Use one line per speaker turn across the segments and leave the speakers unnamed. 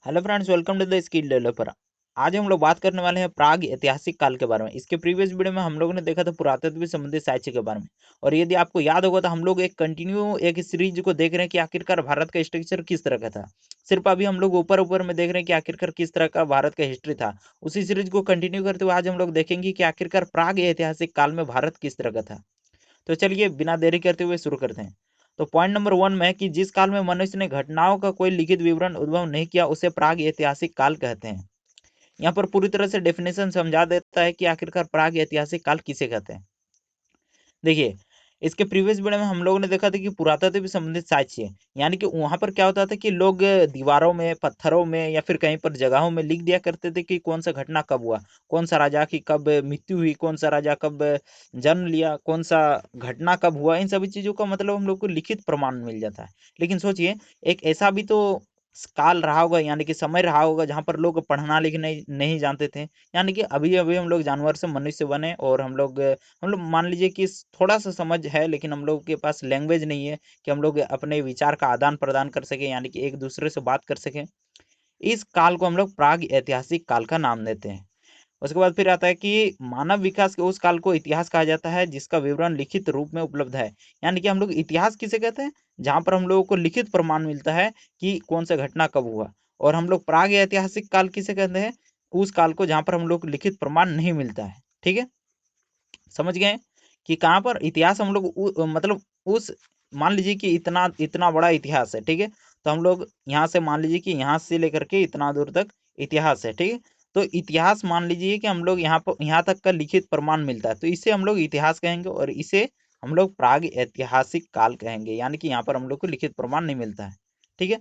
Hello friends, welcome to the skill developer. आज हम लोग बात करने वाले हैं प्राग ऐतिहासिक काल के बारे में। इसके प्रीवियस वीडियो में हम लोगों ने देखा था पुरातत्व संबंधित साहित्य के बारे में। और यदि आपको याद होगा तो हम लोग एक सीरीज को देख रहे हैं कि आखिरकार भारत का स्ट्रक्चर किस तरह का था। सिर्फ अभी हम लोग ऊपर ऊपर में देख रहे हैं कि आखिरकार किस तरह का भारत का हिस्ट्री था। उसी सीरीज को कंटिन्यू करते हुए आज हम लोग देखेंगे कि आखिरकार प्राग ऐतिहासिक काल में भारत किस तरह का था। तो चलिए बिना देरी करते हुए शुरू करते हैं। तो पॉइंट नंबर 1 में है कि जिस काल में मनुष्य ने घटनाओं का कोई लिखित विवरण उद्भव नहीं किया उसे प्राग ऐतिहासिक काल कहते हैं। यहाँ पर पूरी तरह से डेफिनेशन समझा देता है कि आखिरकार प्राग ऐतिहासिक काल किसे कहते हैं। देखिए, इसके प्रीवियस वीडियो में हम लोगों ने देखा था कि पुरातत्व से संबंधित साक्ष्य, यानी कि वहां पर क्या होता था कि लोग दीवारों में, पत्थरों में या फिर कहीं पर जगहों में लिख दिया करते थे कि कौन सा घटना कब हुआ, कौन सा राजा की कब मृत्यु हुई, कौन सा राजा कब जन्म लिया, कौन सा घटना कब हुआ। इन सभी चीजों का मतलब हम लोग को लिखित प्रमाण मिल जाता है। लेकिन सोचिए, एक ऐसा भी तो काल रहा होगा, यानी कि समय रहा होगा जहां पर लोग पढ़ना लिखना नहीं जानते थे। यानी कि अभी अभी हम लोग जानवर से मनुष्य बने और हम लोग मान लीजिए कि थोड़ा सा समझ है, लेकिन हम लोग के पास लैंग्वेज नहीं है कि हम लोग अपने विचार का आदान प्रदान कर सके, यानी कि एक दूसरे से बात कर सके। इस काल को हम लोग प्राग ऐतिहासिक काल का नाम देते हैं। उसके बाद फिर आता है कि मानव विकास के उस काल को इतिहास कहा जाता है जिसका विवरण लिखित रूप में उपलब्ध है। यानी कि हम लोग इतिहास किसे कहते हैं, जहां पर हम लोगों को लिखित प्रमाण मिलता है कि कौन सा घटना कब हुआ। और हम लोग प्राग ऐतिहासिक काल किसे कहते हैं, उस काल को जहां पर हम लोग को लिखित प्रमाण नहीं मिलता है। ठीक है, समझ गए कि कहाँ पर इतिहास हम लोग मतलब उस, मान लीजिए कि इतना इतना बड़ा इतिहास है। ठीक है, तो हम लोग यहाँ से मान लीजिए कि यहाँ से लेकर के इतना दूर तक इतिहास है। ठीक है, तो इतिहास मान लीजिए कि हम लोग यहाँ पर यहाँ तक का लिखित प्रमाण मिलता है, तो इसे हम लोग इतिहास कहेंगे और इसे हम लोग प्राग ऐतिहासिक काल कहेंगे। यानी कि यहाँ पर हम लोग को लिखित प्रमाण नहीं मिलता है। ठीक है,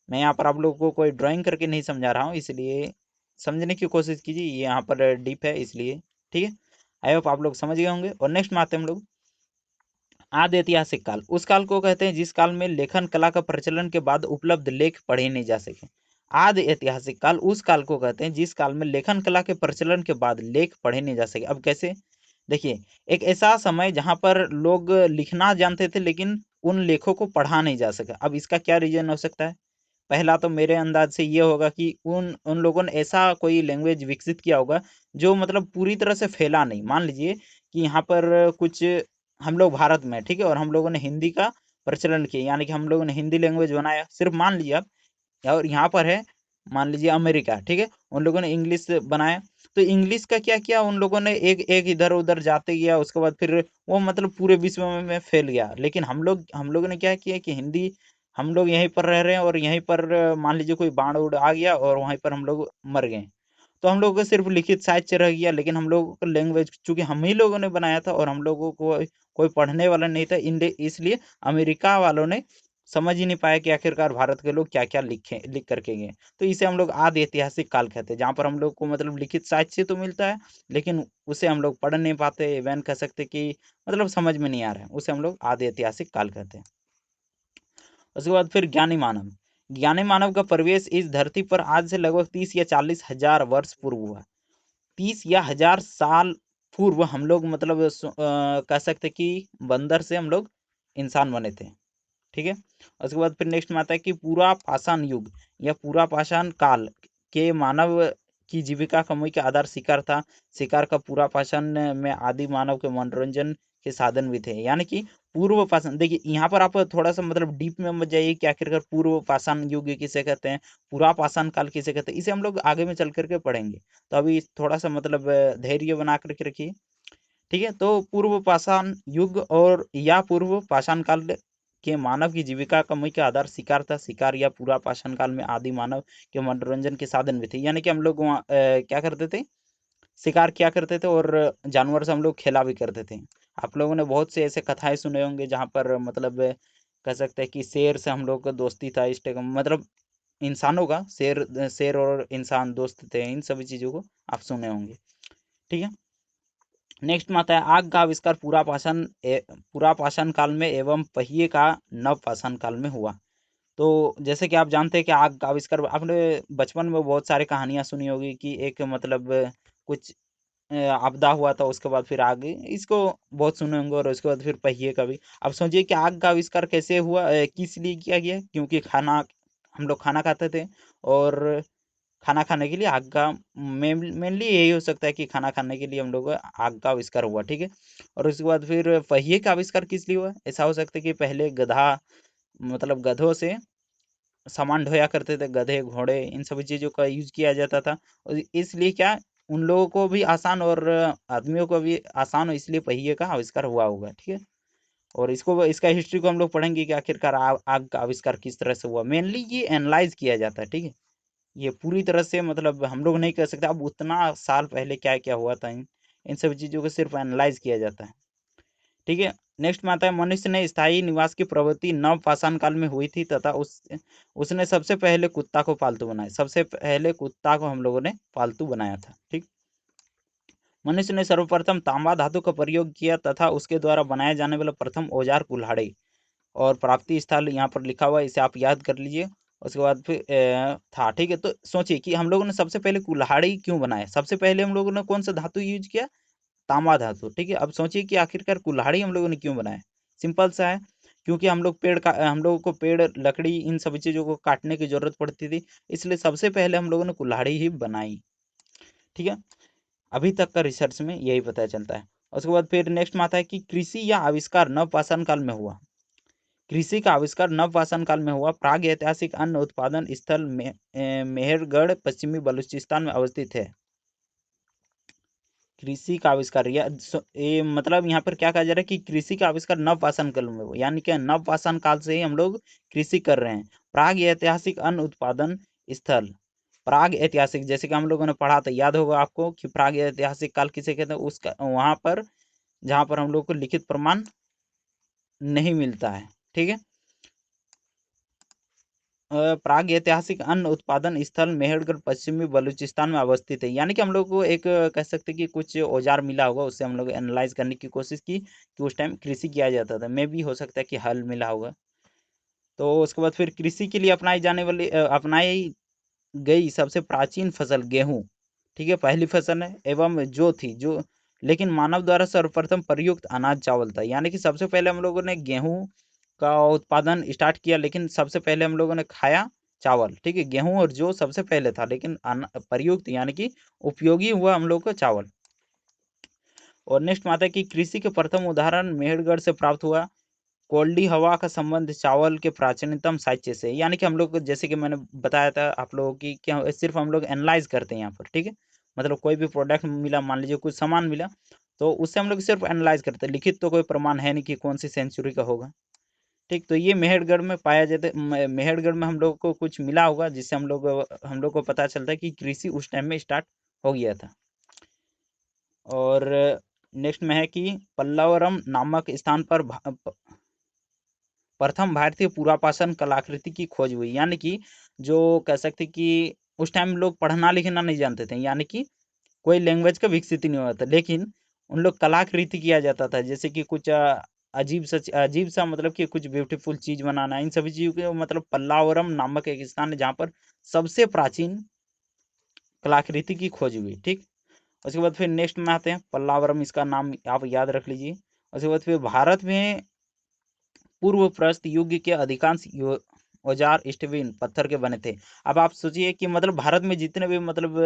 मैं यहाँ पर आप लोगों को कोई ड्राइंग करके नहीं समझा रहा हूँ, इसलिए समझने की कोशिश कीजिए। ये यहाँ पर डीप है इसलिए। ठीक है, आई होप आप लोग समझ गए होंगे। और नेक्स्ट में आते हैं हम लोग आदि ऐतिहासिक काल। उस काल को कहते हैं जिस काल में लेखन कला का प्रचलन के बाद उपलब्ध लेख पढ़े नहीं जा सके। आदि ऐतिहासिक काल उस काल को कहते हैं जिस काल में लेखन कला के प्रचलन के बाद लेख पढ़े नहीं जा सके। अब कैसे, देखिए, एक ऐसा समय जहां पर लोग लिखना जानते थे लेकिन उन लेखों को पढ़ा नहीं जा सका। अब इसका क्या रीजन हो सकता है। पहला तो मेरे अंदाज से ये होगा कि उन उन लोगों ने ऐसा कोई लैंग्वेज विकसित किया होगा जो मतलब पूरी तरह से फैला नहीं। मान लीजिए कि यहाँ पर कुछ, हम लोग भारत में, ठीक है, और हम लोगों ने हिंदी का प्रचलन किया, यानी कि हम लोगों ने हिंदी लैंग्वेज बनाया। सिर्फ मान लीजिए आप, और यहाँ पर है मान लीजिए अमेरिका, ठीक है, उन लोगों ने इंग्लिश बनाया। तो इंग्लिश का क्या किया उन लोगों ने, एक एक इधर उधर जाते गया, उसके बाद फिर वो मतलब पूरे विश्व में फैल गया। लेकिन हम लोगों ने क्या किया कि हिंदी, हम लोग यहीं पर रह रहे हैं और यहीं पर मान लीजिए कोई बाढ़ उड़ आ गया और वहीं पर हम लोग मर गए। तो हम लोगों को सिर्फ लिखित साहित्य रह गया, लेकिन हम लोगों को लैंग्वेज चूंकि हम ही लोगों ने बनाया था और हम लोगों को कोई पढ़ने वाला नहीं था, इसलिए अमेरिका वालों ने समझ ही नहीं पाया कि आखिरकार भारत के लोग क्या क्या लिख करके गए। तो इसे हम लोग आदि ऐतिहासिक काल कहते हैं, जहाँ पर हम लोग को मतलब लिखित साहित्य तो मिलता है लेकिन उसे हम लोग पढ़ नहीं पाते, इवन कह सकते कि मतलब समझ में नहीं आ रहा है, उसे हम लोग आदि ऐतिहासिक काल कहते हैं। उसके बाद फिर ज्ञानी मानव। ज्ञानी मानव का प्रवेश इस धरती पर आज से लगभग 30 या 40 हजार वर्ष पूर्व हुआ। 30 या 1000 साल पूर्व हम लोग मतलब कह सकते कि बंदर से हम लोग इंसान बने थे। ठीक है, उसके बाद फिर नेक्स्ट में आता है कि पूरा पाषाण युग या पूरा पाषाण काल के मानव की जीविका का मुख्य आधार शिकार था। शिकार का पूरा पाषाण में आदि मानव के मनोरंजन के साधन भी थे। यानी कि पूर्व पाषाण, देखिए यहाँ पर आप थोड़ा सा मतलब डीप में मत जाइए कि आखिरकार पूर्व पाषाण युग किसे कहते हैं, पूरा पाषाण काल किसे कहते हैं, इसे हम लोग आगे में चल करके पढ़ेंगे। तो अभी थोड़ा सा मतलब धैर्य बना करके रखिए। ठीक है, तो पूर्व पाषाण युग और या पूर्व पाषाण काल के मानव की जीविका का मुख्य आधार शिकार था। शिकार या पूरा पाषाण काल में आदि मानव के मनोरंजन के साधन भी थे। यानी कि हम लोग वहाँ क्या करते थे, शिकार किया करते थे और जानवर से हम लोग खेला भी करते थे। आप लोगों ने बहुत से ऐसे कथाएं सुने होंगे जहाँ पर मतलब कह सकते हैं कि शेर से हम लोग का दोस्ती था, इस टाइप मतलब इंसानों का, शेर शेर और इंसान दोस्त थे, इन सभी चीजों को आप सुने होंगे। ठीक है, नेक्स्ट में आता है आग का आविष्कार पूरा पाषाण काल में एवं पहिए का नव पाषाण काल में हुआ। तो जैसे कि आप जानते हैं कि आग का आविष्कार आपने बचपन में बहुत सारी कहानियां सुनी होगी कि एक मतलब कुछ आपदा हुआ था, उसके बाद फिर आग, इसको बहुत सुने होंगे। और उसके बाद फिर पहिए का भी। अब सोचिए कि आग का आविष्कार कैसे हुआ, किस लिए किया गया, क्योंकि खाना हम लोग खाना खाते थे, और खाना खाने के लिए आग का मेनली यही हो सकता है कि खाना खाने के लिए हम लोग आग का आविष्कार हुआ, ठीक है। और उसके बाद फिर पहिए का आविष्कार किस लिए हुआ? ऐसा हो सकता है कि पहले गधा, मतलब गधों से सामान ढोया करते थे, गधे घोड़े इन सभी चीज़ों का यूज किया जाता था, और इसलिए क्या, उन लोगों को भी आसान और आदमियों को भी आसान हो, इसलिए पहिए का आविष्कार हुआ होगा, ठीक है। और इसको, इसका हिस्ट्री को हम लोग पढ़ेंगे कि आखिरकार आग का आविष्कार किस तरह से हुआ। मेनली ये एनालाइज किया जाता है, ठीक है। ये पूरी तरह से मतलब हम लोग नहीं कर सकते अब उतना साल पहले क्या क्या हुआ था, इन सभी चीज़ों को सिर्फ एनालाइज किया जाता है, ठीक है। नेक्स्ट में आता है, मनुष्य ने स्थायी निवास की प्रवृत्ति नव पाषाण काल में हुई थी तथा उसने सबसे पहले कुत्ता को पालतू बनाया। सबसे पहले कुत्ता को हम लोगों ने पालतू बनाया था, ठीक। मनुष्य ने सर्वप्रथम तांबा धातु का प्रयोग किया तथा उसके द्वारा बनाए जाने वाला प्रथम औजार कुल्हाड़ी, और प्राप्ति स्थल यहाँ पर लिखा हुआ है, इसे आप याद कर लीजिए। उसके बाद फिर था, ठीक है। तो सोचिए कि हम लोगों ने सबसे पहले कुल्हाड़ी क्यों बनाया, सबसे पहले हम लोगों ने कौन सा धातु यूज किया, तांबा धातु, ठीक है। अब सोचिए कि आखिरकार कुल्हाड़ी हम लोगों ने क्यों बनाया। सिंपल सा है, क्योंकि हम लोगों को पेड़, लकड़ी इन सभी चीज़ों को काटने की जरूरत पड़ती थी, इसलिए सबसे पहले हम लोगों ने कुल्हाड़ी ही बनाई, ठीक है। अभी तक का रिसर्च में यही पता चलता है। उसके बाद फिर नेक्स्ट में आता है कि कृषि या आविष्कार नवपाषाण काल में हुआ। कृषि का आविष्कार नवपाषाण काल में हुआ। प्राग ऐतिहासिक अन्न उत्पादन स्थल मेहरगढ़ पश्चिमी बलूचिस्तान में अवस्थित है। कृषि का आविष्कार, या ये मतलब यहाँ पर क्या कहा जा रहा है कि कृषि का आविष्कार नवपाषाण काल में हुआ, यानी कि नवपाषाण काल से ही हम लोग कृषि कर रहे हैं। प्राग ऐतिहासिक अन्न उत्पादन स्थल, प्राग ऐतिहासिक, जैसे कि हम लोगों ने पढ़ा था, याद होगा आपको कि प्राग ऐतिहासिक काल किसे कहते हैं, उसका वहां पर जहां पर हम लोग को लिखित प्रमाण नहीं मिलता है, ठीक है। प्राग ऐतिहासिक अन्न उत्पादन स्थल मेहरगढ़ पश्चिमी बलूचिस्तान में अवस्थित है, यानी कि हम लोग को एक कह सकते हैं कि कुछ औजार मिला होगा, उससे हम लोग एनालाइज करने की कोशिश की कि उस टाइम कृषि किया जाता था। मे भी हो सकता है कि हल मिला होगा। तो उसके बाद फिर कृषि के लिए अपनाई गई सबसे प्राचीन फसल गेहूं, ठीक है, पहली फसल है, एवं जो लेकिन मानव द्वारा सर्वप्रथम प्रयुक्त अनाज चावल था, यानी कि सबसे पहले हम लोगों ने गेहूं का उत्पादन स्टार्ट किया, लेकिन सबसे पहले हम लोगों ने खाया चावल, ठीक है। गेहूं और जो सबसे पहले था, लेकिन प्रयुक्त यानी कि उपयोगी हुआ हम लोग को चावल। और नेक्स्ट में आता है कि कृषि के प्रथम उदाहरण मेहरगढ़ से प्राप्त हुआ। कोल्डी हवा का संबंध चावल के प्राचीनतम साहित्य से, यानी कि हम लोग जैसे कि मैंने बताया था आप लोगों की, क्या सिर्फ हम लोग एनालाइज करते हैं यहाँ पर, ठीक है। मतलब कोई भी प्रोडक्ट मिला, मान लीजिए कुछ सामान मिला, तो उससे हम लोग सिर्फ एनालाइज करते हैं, लिखित तो कोई प्रमाण है नहीं कि कौन सी सेंचुरी का होगा, ठीक। तो ये मेहरगढ़ में पाया जाता है। मेहरगढ़ में हम लोग को कुछ मिला होगा, जिससे हम लोग को पता चलता है कि कृषि उस टाइम में स्टार्ट हो गया था। और नेक्स्ट में है कि पल्लवरम नामक स्थान पर प्रथम भारतीय पुरापाषाण कलाकृति की खोज हुई, यानी कि जो कह सकते कि उस टाइम लोग पढ़ना लिखना नहीं जानते थे, यानी कि कोई लैंग्वेज का विकसित ही नहीं हुआ था, लेकिन उन लोग कलाकृति किया जाता था, जैसे कि कुछ अजीब सा मतलब कि कुछ ब्यूटीफुल चीज बनाना, इन सभी चीजों के मतलब पल्लावरम नामक एक स्थान है जहाँ पर सबसे प्राचीन कलाकृति की खोज हुई, ठीक। उसके बाद फिर नेक्स्ट में आते हैं पल्लावरम, इसका नाम आप याद रख लीजिए। उसके बाद फिर भारत में पूर्व प्रस्तर युग के अधिकांश औजार स्टीवन पत्थर के बने थे। अब आप सोचिए कि मतलब भारत में जितने भी मतलब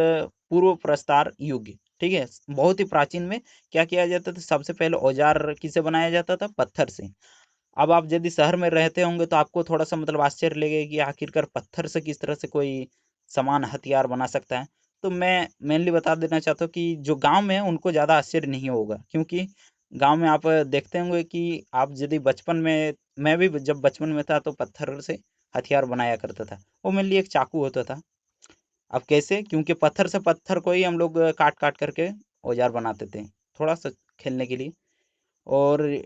पूर्व प्रस्तर युग, ठीक है, बहुत ही प्राचीन में क्या किया जाता था, सबसे पहले औजार किसे बनाया जाता था, पत्थर से। अब आप यदि शहर में रहते होंगे तो आपको थोड़ा सा मतलब आश्चर्य लगेगा कि आखिरकार पत्थर से किस तरह से कोई सामान हथियार बना सकता है। तो मैं मेनली बता देना चाहता हूँ कि जो गांव में है उनको ज़्यादा आश्चर्य नहीं होगा, क्योंकि गांव में आप देखते होंगे कि आप यदि बचपन में, मैं भी जब बचपन में था तो पत्थर से हथियार बनाया करता था। वो मेरे लिए एक चाकू होता था। अब कैसे, क्योंकि पत्थर से पत्थर को ही हम लोग काट काट करके औजार बनाते थे, थोड़ा सा खेलने के लिए। और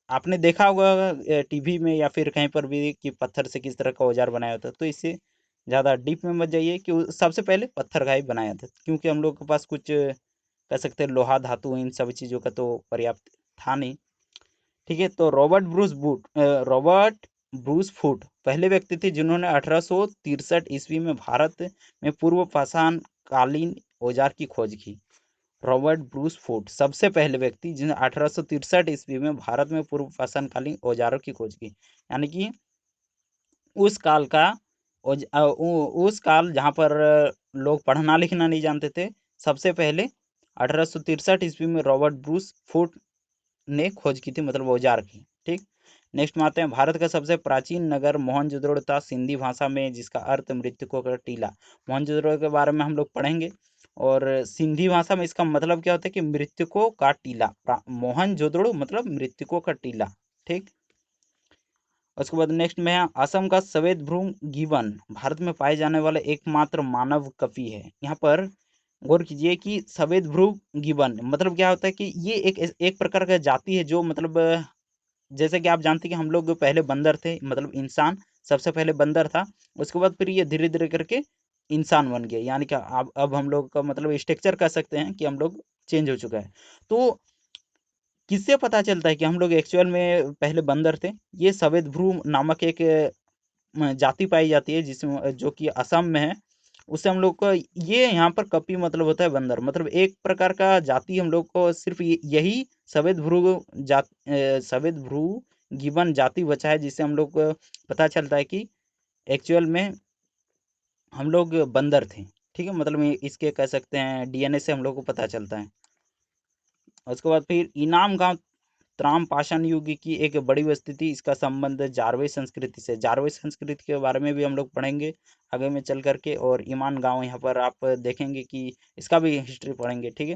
आपने देखा होगा टीवी में या फिर कहीं पर भी कि पत्थर से किस तरह का औजार बनाया होता है, तो इससे ज़्यादा डीप में मत जाइए कि सबसे पहले पत्थर का ही बनाया था, क्योंकि हम लोग के पास कुछ कह सकते हैं लोहा धातु इन सब चीज़ों का तो पर्याप्त था नहीं, ठीक है। तो रॉबर्ट ब्रूस फुट पहले व्यक्ति थे जिन्होंने 1863 ईस्वी में भारत में पूर्व पाषाण कालीन औजार की खोज की। रॉबर्ट ब्रूस फुट सबसे पहले व्यक्ति जिन्होंने 1863 ईस्वी में भारत में पूर्व पाषाण कालीन औजारों की खोज की, यानी कि उस काल का उस काल जहाँ पर लोग पढ़ना लिखना नहीं जानते थे, सबसे पहले 1863 ईस्वी में रॉबर्ट ब्रूस फूट ने खोज की थी, मतलब औजार की। ठीक। नेक्स्ट में आते हैं, भारत का सबसे प्राचीन नगर मोहनजोदड़ो था, सिंधी भाषा में जिसका अर्थ मृतकों का टीला। मोहनजोदड़ो के बारे में हम लोग पढ़ेंगे, और सिंधी भाषा में इसका मतलब क्या होता है कि मृतकों का टीला। मोहनजोदड़ो मतलब मृतकों का टीला। ठीक। उसके बाद नेक्स्ट में है, असम का सफेद भ्रू गिबन भारत में पाए जाने वाला एकमात्र मानव कपि है। यहाँ पर गौर कीजिए कि सफेद भ्रू गिबन मतलब क्या होता है कि ये एक प्रकार का जाति है, जो मतलब जैसे कि आप जानते हैं कि हम लोग पहले बंदर थे, मतलब इंसान सबसे पहले बंदर था, उसके बाद फिर ये धीरे धीरे करके इंसान बन गया, यानी कि अब हम लोग का मतलब स्ट्रक्चर कह सकते हैं कि हम लोग चेंज हो चुका है। तो किससे पता चलता है कि हम लोग एक्चुअल में पहले बंदर थे? ये सफेद भ्रू नामक एक जाति पाई जाती है, जिसमें जो कि असम में है। उससे हम लोग को ये यहाँ पर कपी मतलब होता है बंदर, मतलब एक प्रकार का जाति हम लोग को सिर्फ यही सफेद भ्रू सफेद भ्रू गिबन जाति बचा है, जिससे हम लोग को पता चलता है कि एक्चुअल में हम लोग बंदर थे। ठीक है, मतलब इसके कह सकते हैं डीएनए से हम लोग को पता चलता है। उसके बाद फिर इनाम गांव त्राम पाषाण युग की एक बड़ी बस्ती थी, इसका संबंध जारवे संस्कृति से। जारवे संस्कृति के बारे में भी हम लोग पढ़ेंगे आगे में चल करके, और ईमान गांव यहाँ पर आप देखेंगे कि इसका भी हिस्ट्री पढ़ेंगे। ठीक है,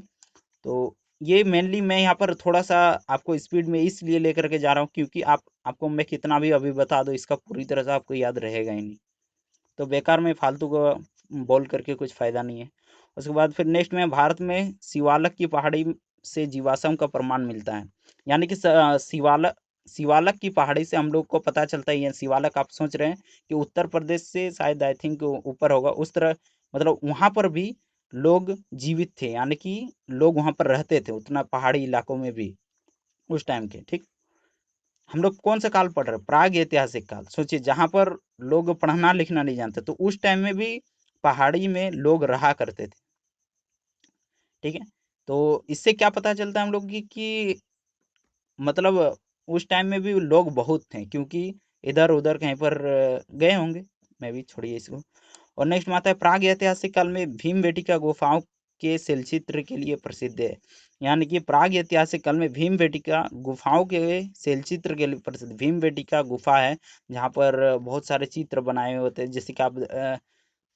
तो ये मेनली मैं यहाँ पर थोड़ा सा आपको स्पीड में इसलिए लेकर के जा रहा हूँ क्योंकि आपको मैं कितना भी अभी बता दूँ, इसका पूरी तरह से आपको याद रहेगा ही नहीं, तो बेकार में फालतू को बोल करके कुछ फायदा नहीं है। उसके बाद फिर नेक्स्ट में, भारत में शिवालक की पहाड़ी से जीवाश्म का प्रमाण मिलता है, यानी कि शिवालक शिवालक की पहाड़ी से हम लोग को पता चलता है। ये शिवालक आप सोच रहे हैं कि उत्तर प्रदेश से शायद आई थिंक ऊपर होगा, उस तरह मतलब वहां पर भी लोग जीवित थे, यानी कि लोग वहां पर रहते थे उतना पहाड़ी इलाकों में भी उस टाइम के। ठीक। हम लोग कौन सा काल पढ़ रहे हैं? प्राग ऐतिहासिक काल। सोचिए, जहां पर लोग पढ़ना लिखना नहीं जानते, तो उस टाइम में भी पहाड़ी में लोग रहा करते थे। ठीक है, तो इससे क्या पता चलता है हम लोग कि मतलब उस टाइम में भी लोग बहुत थे, क्योंकि इधर उधर कहीं पर गए होंगे, मैं भी छोड़िए इसको। और नेक्स्ट में आता है, प्राग ऐतिहासिक काल में भीमबेटका गुफाओं के शैलचित्र के लिए प्रसिद्ध है। यानी कि प्राग ऐतिहासिक काल में भीमबेटका गुफाओं के शैलचित्र के लिए प्रसिद्ध भीमबेटका गुफा है, जहाँ पर बहुत सारे चित्र बनाए हुए होते हैं, जैसे कि आप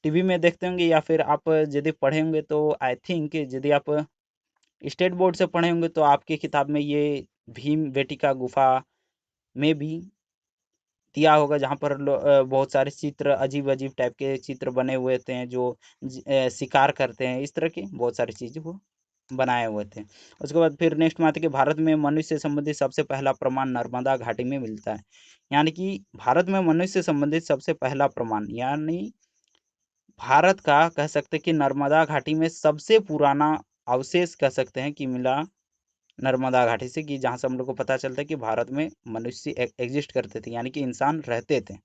टीवी में देखते होंगे, या फिर आप यदि पढ़े होंगे तो आई थिंक यदि आप स्टेट बोर्ड से पढ़े होंगे तो आपकी किताब में ये भीम बेटिका गुफा में भी दिया होगा, जहाँ पर बहुत सारे चित्र, अजीब अजीब टाइप के चित्र बने हुए थे, जो शिकार करते हैं, इस तरह की बहुत सारी चीजें वो बनाए हुए थे। उसके बाद फिर नेक्स्ट में आते हैं कि भारत में मनुष्य से संबंधित सबसे पहला प्रमाण नर्मदा घाटी में मिलता है। यानी कि भारत में मनुष्य से संबंधित सबसे पहला प्रमाण, यानी भारत का कह सकते हैं कि नर्मदा घाटी में सबसे पुराना अवशेष कह सकते हैं कि मिला नर्मदा घाटी से, कि जहाँ से हम लोग को पता चलता है कि भारत में मनुष्य एग्जिस्ट करते थे, यानी कि इंसान रहते थे।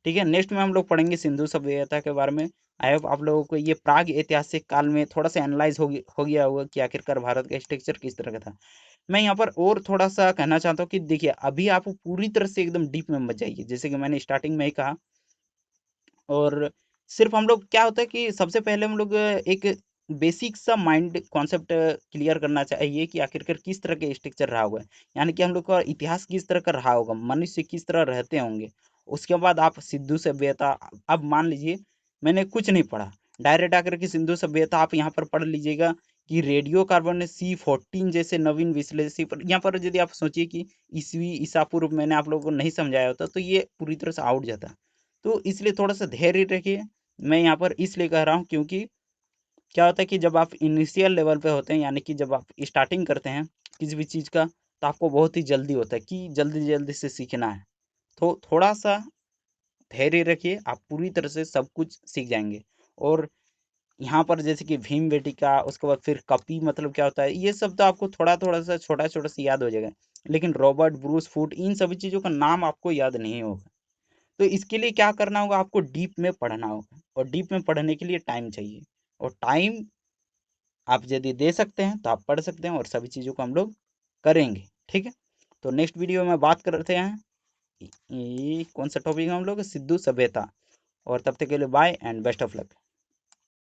ठीक है, नेक्स्ट में हम लोग पढ़ेंगे सिंधु सभ्यता के बारे में। आई होप आप लोगों को ये प्राग ऐतिहासिक काल में थोड़ा सा एनालाइज हो गया होगा कि आखिरकार भारत का स्ट्रक्चर किस तरह का था। मैं यहाँ पर और थोड़ा सा कहना चाहता हूँ कि देखिए, अभी आप पूरी तरह से एकदम डीप में मत जाइए, जैसे कि मैंने स्टार्टिंग में ही कहा। और सिर्फ हम लोग क्या होता है कि सबसे पहले हम लोग एक बेसिक सा माइंड कॉन्सेप्ट क्लियर करना चाहिए कि आखिरकार किस तरह के स्ट्रक्चर रहा होगा, यानी कि हम लोग का इतिहास किस तरह का रहा होगा, मनुष्य किस तरह रहते होंगे। उसके बाद आप सिंधु सभ्यता, अब मान लीजिए मैंने कुछ नहीं पढ़ा, डायरेक्ट आकर के सिंधु सभ्यता आप यहाँ पर पढ़ लीजिएगा कि रेडियो कार्बन C14 जैसे नवीन विश्लेषी पर, यहाँ पर यदि आप सोचिए कि ईसवी ईसा पूर्व मैंने आप लोगों को नहीं समझाया होता तो ये पूरी तरह से आउट जाता। तो इसलिए थोड़ा सा धैर्य रखिए। मैं यहाँ पर इसलिए कह रहा हूँ क्योंकि क्या होता है कि जब आप इनिशियल लेवल पे होते हैं, यानी कि जब आप स्टार्टिंग करते हैं किसी भी चीज़ का, तो आपको बहुत ही जल्दी होता है कि जल्दी जल्दी से सीखना है। तो थोड़ा सा धैर्य रखिए, आप पूरी तरह से सब कुछ सीख जाएंगे। और यहाँ पर जैसे कि भीम बेटिका, उसके बाद फिर कपी मतलब क्या होता है, ये सब तो आपको थोड़ा थोड़ा सा छोटा छोटा सा याद हो जाएगा, लेकिन रॉबर्ट ब्रूस फूट, इन सभी चीज़ों का नाम आपको याद नहीं होगा। तो इसके लिए क्या करना होगा, आपको डीप में पढ़ना होगा, और डीप में पढ़ने के लिए टाइम चाहिए। और टाइम आप यदि दे सकते हैं तो आप पढ़ सकते हैं, और सभी चीज़ों को हम लोग करेंगे। ठीक है, तो नेक्स्ट वीडियो में बात करते हैं, ये कौन सा टॉपिक है हम लोग, सिद्धू सभ्यता। और तब तक के लिए bye and best of luck.